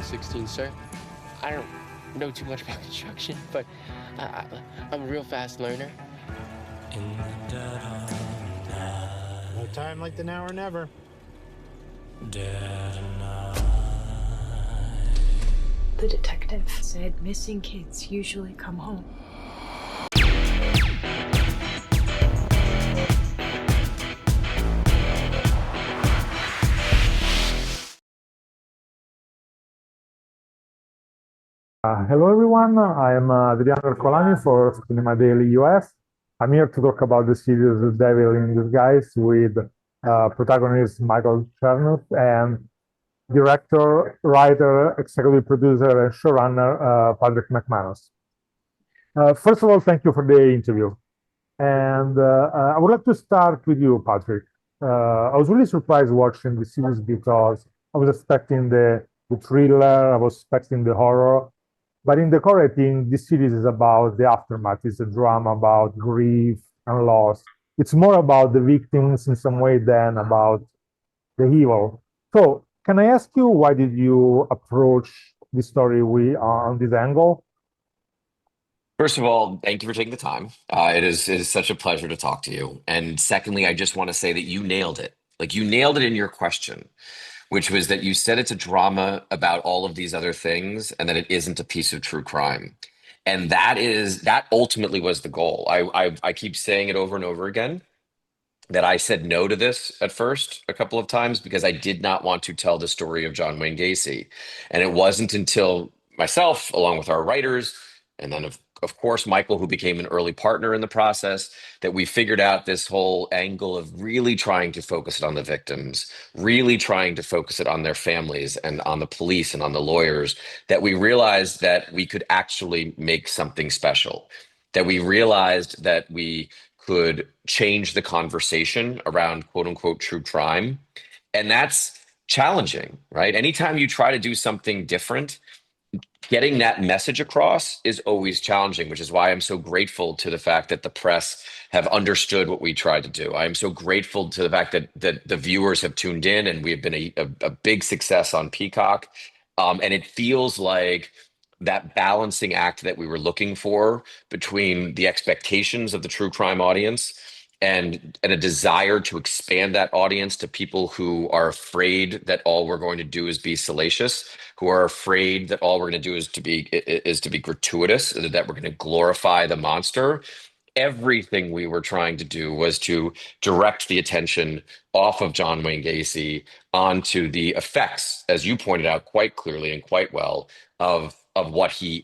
16, sir. I don't know too much about construction, but I'm a real fast learner. In the dead of night, No time like the now or never. dead of night. The detective said missing kids usually come home. Hello everyone, I am Adriano Ercolani for Cinema Daily US. I'm here to talk about the series The Devil in Disguise with protagonist Michael Chernus and director, writer, executive producer, and showrunner Patrick Macmanus. First of all, thank you for the interview. And I would like to start with you, Patrick. I was really surprised watching the series because I was expecting the thriller, I was expecting the horror. But in the core, I think this series is about the aftermath. It's a drama about grief and loss. It's more about the victims in some way than about the evil. So, can I ask you, why did you approach the story on this angle? First of all, thank you for taking the time. It is such a pleasure to talk to you. And secondly, I just want to say that you nailed it. Like, you nailed it in your question, which was that you said it's a drama about all of these other things and that it isn't a piece of true crime. And that ultimately was the goal. I keep saying it over and over again that I said no to this at first a couple of times because I did not want to tell the story of John Wayne Gacy. And it wasn't until myself, along with our writers, and then of course Michael, who became an early partner in the process, that we figured out this whole angle of really trying to focus it on the victims, really trying to focus it on their families and on the police and on the lawyers, that we realized that we could actually make something special, that we realized that we could change the conversation around quote unquote true crime. And that's challenging, right? Anytime you try to do something different, getting that message across is always challenging, which is why I'm so grateful to the fact that the press have understood what we tried to do. I'm so grateful to the fact that the viewers have tuned in and we have been a big success on Peacock. And it feels like that balancing act that we were looking for between the expectations of the true crime audience and a desire to expand that audience to people who are afraid that all we're going to do is be salacious, who are afraid that all we're going to do is to be gratuitous, that we're going to glorify the monster. Everything we were trying to do was to direct the attention off of John Wayne Gacy onto the effects, as you pointed out quite clearly and quite well, of what he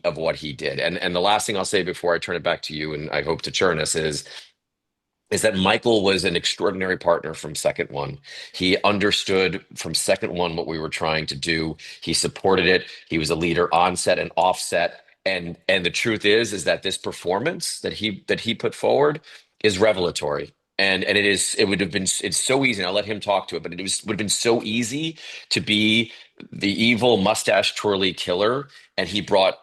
did. And the last thing I'll say before I turn it back to you, and I hope to Chernus, is that Michael was an extraordinary partner from second one. He understood from second one what we were trying to do. He supported it. He was a leader on set and off set. And the truth is that this performance that he put forward is revelatory. And it's so easy. And I'll let him talk to it, but would have been so easy to be the evil mustache twirly killer. And he brought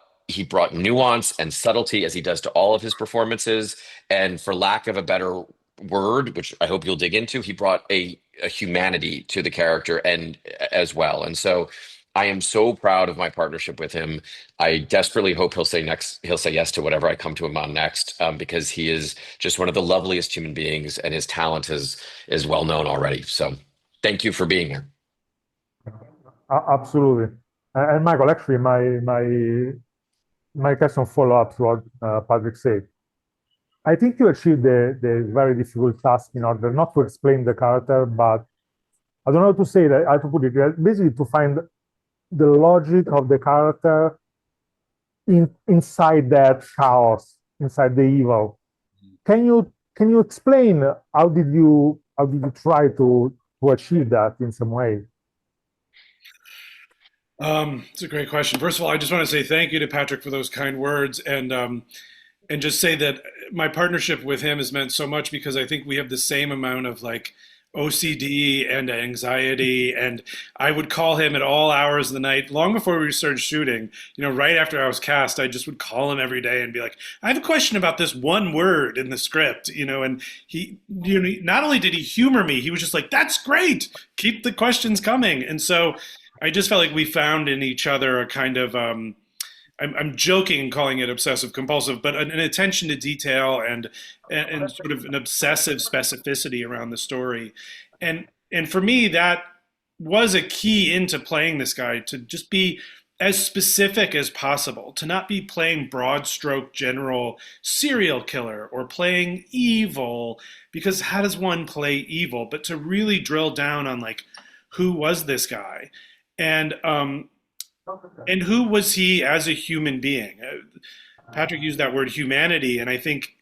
nuance and subtlety, as he does to all of his performances. And for lack of a better word, which I hope you'll dig into, he brought a humanity to the character and as well. And so I am so proud of my partnership with him. I desperately hope he'll say yes to whatever I come to him on next, because he is just one of the loveliest human beings, and his talent is well known already. So thank you for being here. Absolutely. And Michael, actually, my question follow up to what Patrick said. I think you achieved the very difficult task in order not to explain the character, but I don't know how to say that, how to put it, basically to find the logic of the character inside that chaos, inside the evil. Can you explain how did you try to achieve that in some way? It's a great question. First of all, I just want to say thank you to Patrick for those kind words, and just say that my partnership with him has meant so much because I think we have the same amount of like OCD and anxiety, and I would call him at all hours of the night, long before we started shooting. Right after I was cast, I just would call him every day and be like, "I have a question about this one word in the script," and he, not only did he humor me, he was just like, "That's great, keep the questions coming." And so I just felt like we found in each other a kind of I'm joking calling it obsessive compulsive, but an attention to detail and sort of an obsessive specificity around the story, and for me that was a key into playing this guy, to just be as specific as possible, to not be playing broad stroke general serial killer or playing evil, because how does one play evil, but to really drill down on like who was this guy, and and who was he as a human being. Patrick used that word humanity, and I think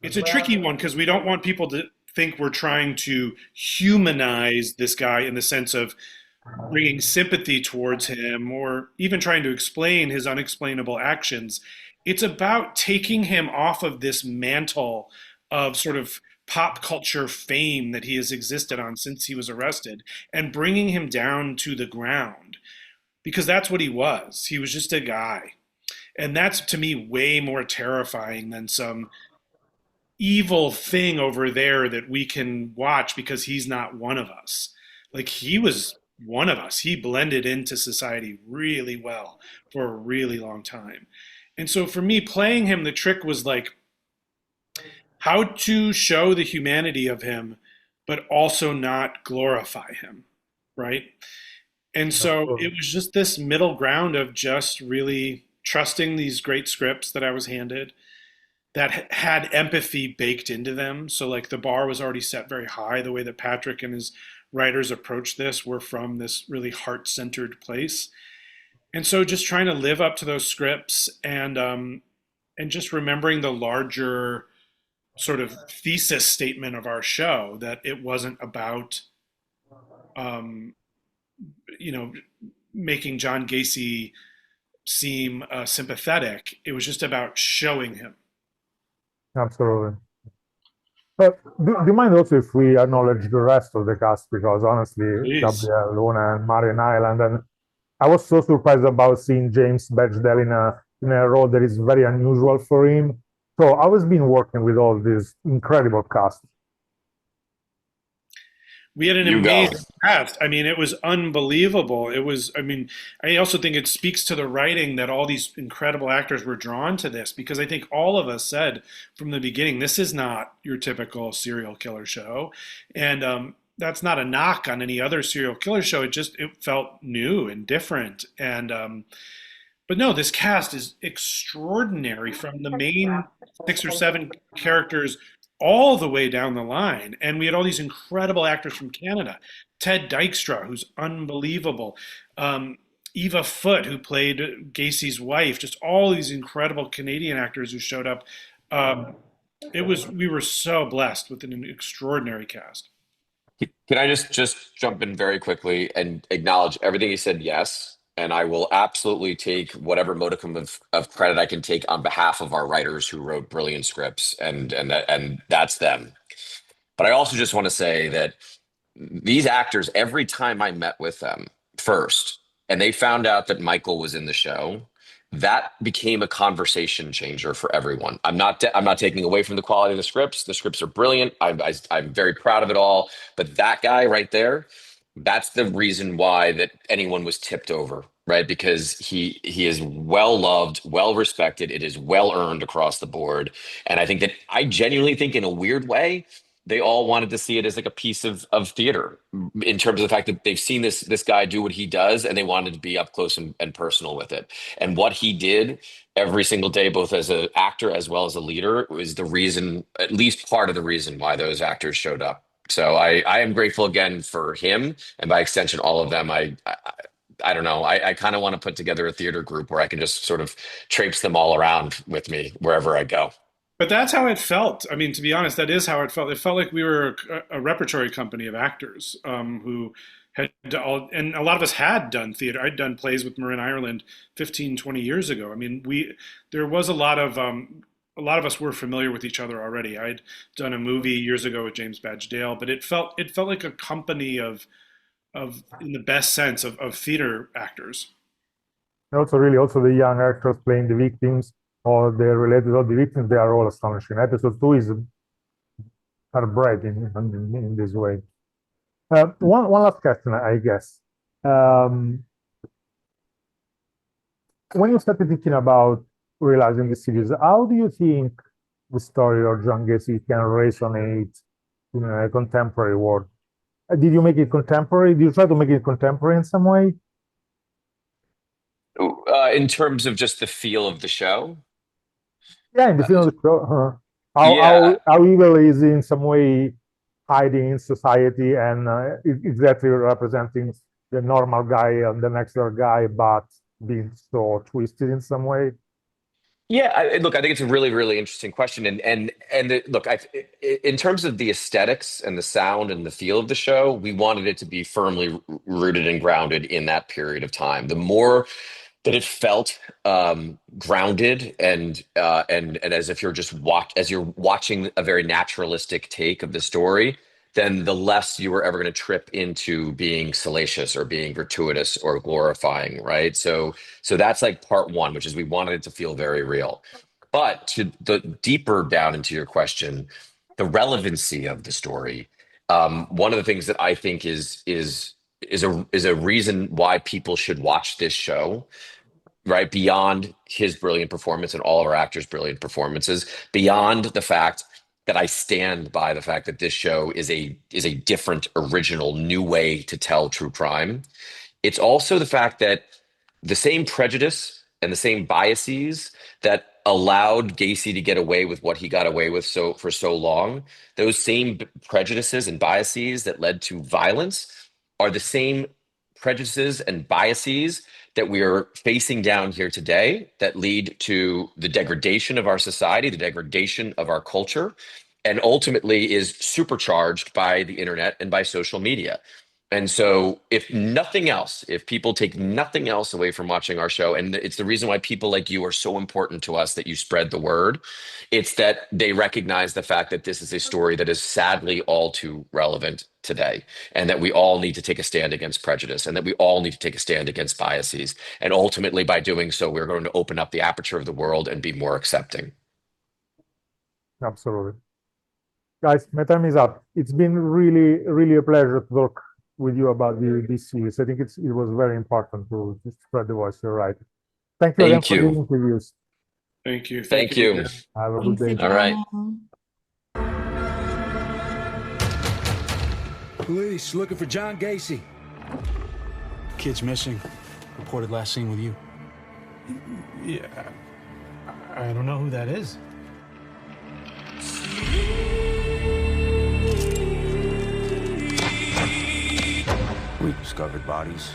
it's a tricky one because we don't want people to think we're trying to humanize this guy in the sense of bringing sympathy towards him or even trying to explain his unexplainable actions. It's about taking him off of this mantle of sort of pop culture fame that he has existed on since he was arrested and bringing him down to the ground, because that's what he was. He was just a guy. And that's to me way more terrifying than some evil thing over there that we can watch because he's not one of us. Like, he was one of us. He blended into society really well for a really long time. And so for me, playing him, the trick was like how to show the humanity of him, but also not glorify him, right? And so it was just this middle ground of just really trusting these great scripts that I was handed that had empathy baked into them. So like the bar was already set very high. The way that Patrick and his writers approached this were from this really heart-centered place. And so just trying to live up to those scripts and just remembering the larger sort of thesis statement of our show, that it wasn't about making John Gacy seem sympathetic. It was just about showing him. Absolutely. But do you mind also if we acknowledge the rest of the cast? Because honestly, Please. gabrielluna and Marian Island, and I was so surprised about seeing James Badgedale in a role that is very unusual for him. So I was been working with all this incredible cast. We had an amazing cast. I mean, it was unbelievable. It was, I mean, I also think it speaks to the writing that all these incredible actors were drawn to this, because I think all of us said from the beginning, this is not your typical serial killer show. And that's not a knock on any other serial killer show. It felt new and different. And, but no, this cast is extraordinary, from the main 6 or 7 characters all the way down the line. And we had all these incredible actors from Canada. Ted Dykstra, who's unbelievable. Eva Foote, who played Gacy's wife. Just all these incredible Canadian actors who showed up. We were so blessed with an extraordinary cast. Can I just jump in very quickly and acknowledge everything you said? Yes. And I will absolutely take whatever modicum of credit I can take on behalf of our writers who wrote brilliant scripts, and that's them. But I also just want to say that these actors, every time I met with them first, and they found out that Michael was in the show, that became a conversation changer for everyone. I'm not taking away from the quality of the scripts. The scripts are brilliant. I'm very proud of it all. But that guy right there, that's the reason why that anyone was tipped over, right? Because he is well loved, well respected. It is well earned across the board. And I genuinely think, in a weird way, they all wanted to see it as like a piece of theater, in terms of the fact that they've seen this guy do what he does, and they wanted to be up close and personal with it. And what he did every single day, both as an actor as well as a leader, was the reason, at least part of the reason, why those actors showed up. So I am grateful again for him, and by extension, all of them. I don't know. I kind of want to put together a theater group where I can just sort of traipse them all around with me wherever I go. But that's how it felt. I mean, to be honest, that is how it felt. It felt like we were a repertory company of actors who had and a lot of us had done theater. I'd done plays with Marin Ireland 15, 20 years ago. I mean, there was a lot of us were familiar with each other already. I'd done a movie years ago with James Badgedale, but it felt like a company of in the best sense of theater actors. Also the young actors playing the victims, or the related to the victims, they are all astonishing. Episode 2 is bred in this way. One last question, I guess. when you started thinking about realizing the series, how do you think the story of John Gacy can resonate in a contemporary world? Did you make it contemporary? Did you try to make it contemporary in some way? In terms of just the feel of the show? Yeah, in the film of the show. Yeah. How evil is in some way hiding in society and exactly representing the normal guy and the next door guy, but being so twisted in some way. Yeah, look, I think it's a really, really interesting question, look, in terms of the aesthetics and the sound and the feel of the show, we wanted it to be firmly rooted and grounded in that period of time. The more that it felt grounded and as if you're watching a very naturalistic take of the story, then the less you were ever going to trip into being salacious or being gratuitous or glorifying, right? So that's like part one, which is we wanted it to feel very real. But to the deeper down into your question, the relevancy of the story, one of the things that I think is a reason why people should watch this show, right? Beyond his brilliant performance and all of our actors' brilliant performances, beyond the fact that I stand by the fact that this show is a different, original, new way to tell true crime. It's also the fact that the same prejudice and the same biases that allowed Gacy to get away with what he got away with for so long, those same prejudices and biases that led to violence are the same prejudices and biases that we are facing down here today that lead to the degradation of our society, the degradation of our culture, and ultimately is supercharged by the internet and by social media. And so if nothing else, if people take nothing else away from watching our show, and it's the reason why people like you are so important to us, that you spread the word, it's that they recognize the fact that this is a story that is sadly all too relevant today, and that we all need to take a stand against prejudice, and that we all need to take a stand against biases. And ultimately, by doing so, we're going to open up the aperture of the world and be more accepting. Absolutely. Guys, my time is up. It's been really, really a pleasure to talk with you about this series. I think it was very important to spread the voice. You're right. Thank you again for the interviews. Thank you. Thank you. Have a good day. All right. Police looking for John Gacy. Kid's missing. Reported last seen with you. Yeah, I don't know who that is. We discovered bodies.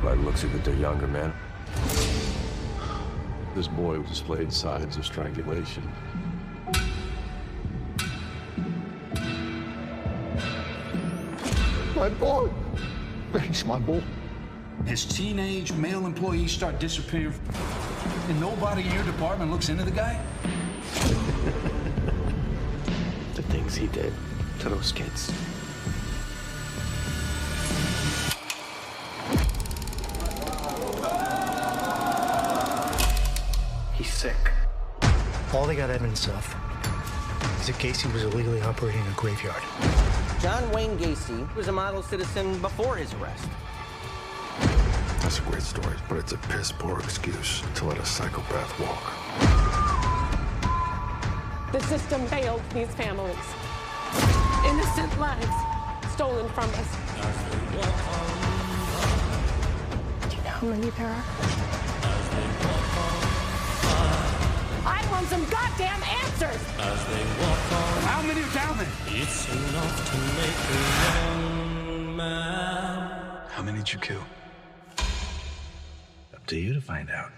By the looks of it, they're younger men. This boy displayed signs of strangulation. My boy. He's my boy. As teenage male employees start disappearing, and nobody in your department looks into the guy? The things he did to those kids. He's sick. All they got evidence of is that Gacy was illegally operating a graveyard. John Wayne Gacy was a model citizen before his arrest. That's a great story, but it's a piss poor excuse to let a psychopath walk. The system failed these families. Innocent lives stolen from us. Do you know how many there are? I want some goddamn answers! How many are down there? It's enough to make a young man. How many did you kill? Up to you to find out.